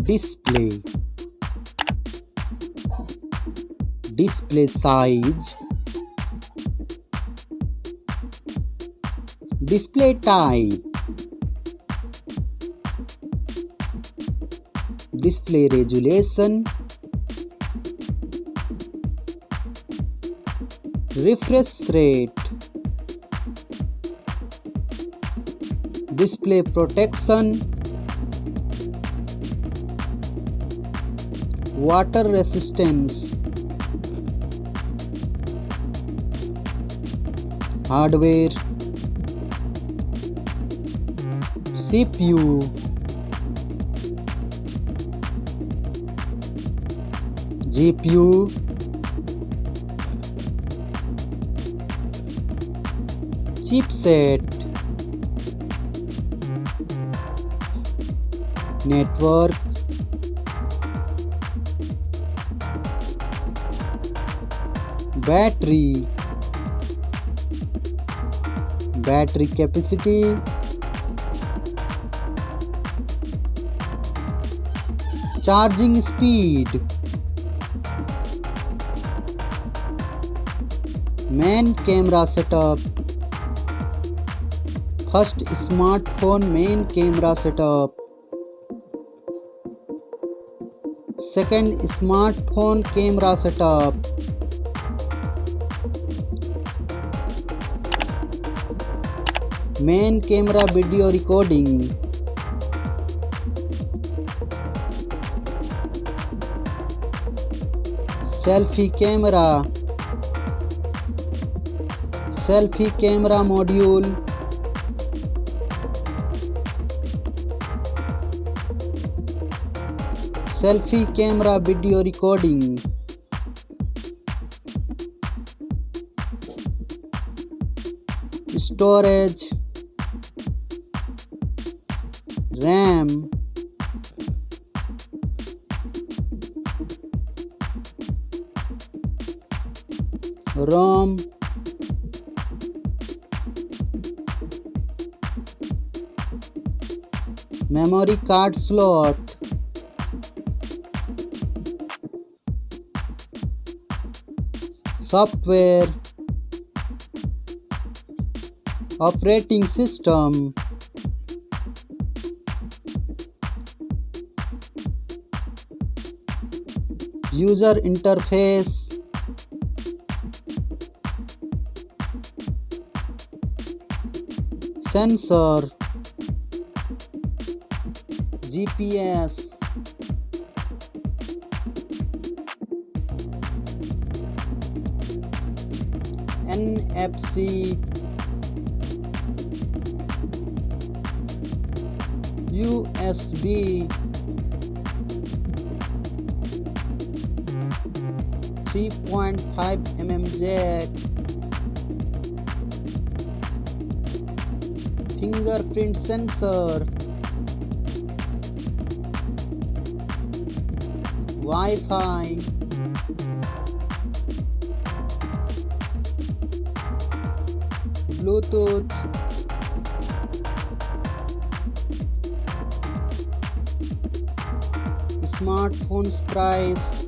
display, display size, display type, display resolution, refresh rate, display protection, water resistance, hardware, CPU, GPU, chipset, network, battery, battery capacity, charging speed, main camera setup, first smartphone main camera setup, second smartphone camera setup, main camera video recording, selfie camera, selfie camera module, selfie camera video recording, storage, RAM, ROM, memory card slot, software, operating system, user interface, sensor, GPS, NFC, USB, 3.5mm jack, fingerprint sensor, Wi-Fi, Bluetooth, smartphones price,